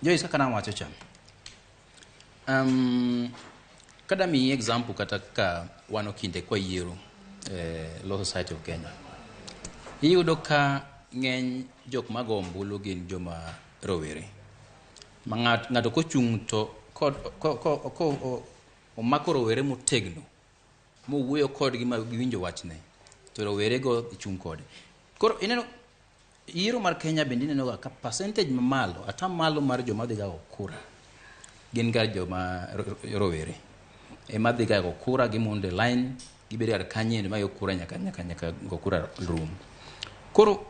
Joyce kaka nawacho cha. Kada mi example kata ka wano kinde kwa yiero Law Society of Kenya. Iyudo ka ng'eny jok mago ombulu gin joma rowere. Ma ng'ato kochung' to omako rowere motegno mowuoyo kodgi ma giwinjo wachne to rowere go chung' kode. Koro ineno yiero mar Kenya bende ineno ka percentage mamalo atamalo mar joma dhiga kura gin ga joma rowere ema dhiga kura gi monde line gibedo ar kanye ma yo kura nyaka go kura room. Koro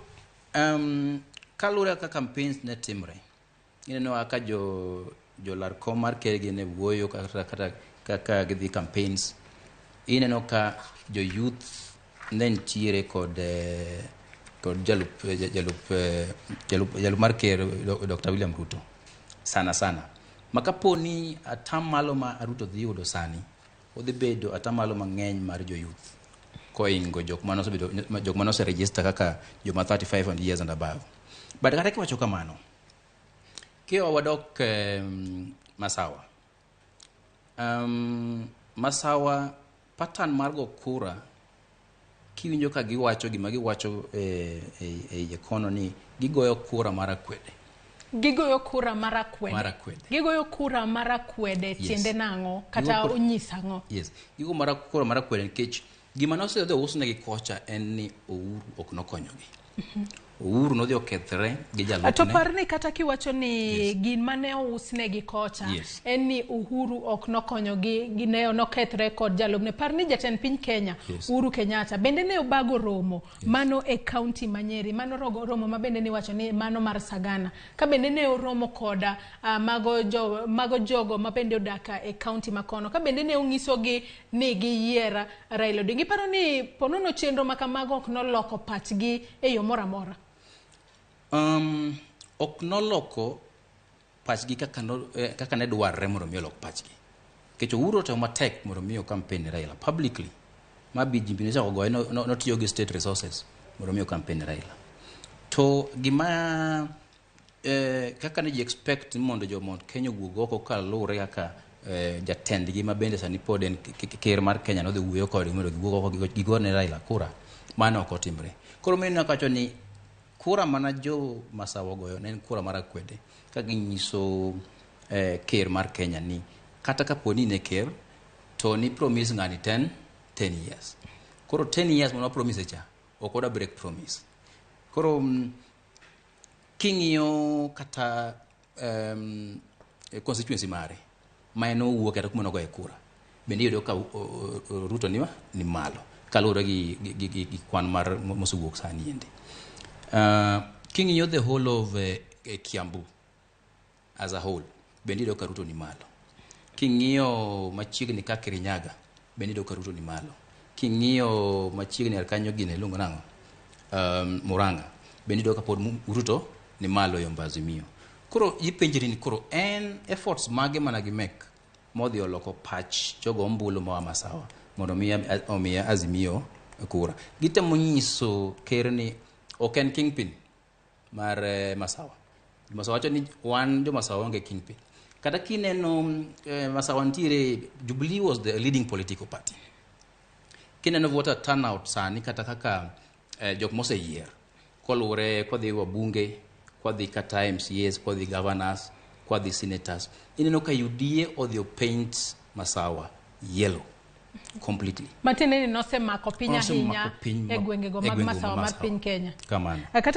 kalura ka campaigns ne timre ineno aka jo larko mar kergi ne wuoyo kaka gidhi campaigns ineno ka jo youth ne ntiere kod jalup mar ker Dr. William Ruto sana makaponi atamalo ma Ruto dhi yudo sani odhi bedo atamalo mang'eny mar jo youth koingo jok manose register kaka joma 35 years and above. But kata kiwacho kamano kio wadok Masawa Masawa pattern margo kura kiwinjo ka giwacho gima giwacho economy gigoyo kura marakwede. Gigoyo kura marakwede. Gigoyo kura marakwede tiende nango kata onyisa ngo. Yes. Gigo kura marakwede nikech gima nosedho usnegi kocha en ni Uhuru ok nokonyogi. Uhuru nodhi okethre gi jalupne. To parni kata kiwacho ni gin mane usnegi kocha en ni Uhuru ok nokonyogi gineo nokethre kod jalupne. Parni jatend piny Kenya Uhuru Kenyatta bende ne obago romo mano e county Manyeri mano romo mabende ni wacho ni mano mar Sagana ka bende ne oromo koda mago jogo mabende odaka e county makono ka bende ne onyisogi ni giyiera Raila Odinga. Giparo ni ponono chenro makamago ok noloko pachgi e yo mora mora. Ok noloko pachgi kaka ne dwarre mondo mi olok pachgi. Kecho Uhuru to matek mondo mi campaign Raila publicly. Mabi jimbine cha ogoye no tiyo gi state resources mondo mi campaign Raila. To gima kaka ne expect mondo jo Mount Kenya wuogoko ka lure kaka jatendgi mabende sani pod en ker mar Kenya no dhi wuoyo kodgi mondo giwuogoko gigone Raila kura mano ok otimre. Koro meno kacho ni kura mana jo Masawa goyo ne kura marakwede ka ginyiso ker mar Kenya ni kata kaponi ne ker to ni promise ngani 10 years. Koro 10 years mono promise cha okoda break promise. Koro king'iyo kata constituency mare maeno wuok kata kuma nogoye kura bende yudo ka Ruto ni malo kalure gi kwan mar mosewuok sani ende. King'iyo the whole of Kiambu as a whole bende yudo ka Ruto ni malo. King'iyo machiegni ka Kirinyaga bende yudo ka Ruto ni malo. King'iyo machiegni arkanyo gine lungo nango Murang'a bende yudo ka pod Ruto ni malo yo Mbazimio. Koro ipenjiri ni koro en efforts mage managi mek modhi oloko patch jogo ombulu ma Masawa mondo omiya Azimio kura. Gitemo nyiso ker ni ok en kingpin mar Masawa. Masawa wacho ni wan jo Masawa onge kingpin. Kata kineno Masawa ntiere Jubilee was the leading political party. Kineno voter turnout sani kata kaka jok mose yier kolure kodhi wabunge kodhi kata MCAs kodhi governors kodhi senators ineno ka UDA odhi paint Masawa yellow completely. Matene ni nose mako pinya hinya e gwenge go mag Masawa mar piny Kenya. Kamano. Kata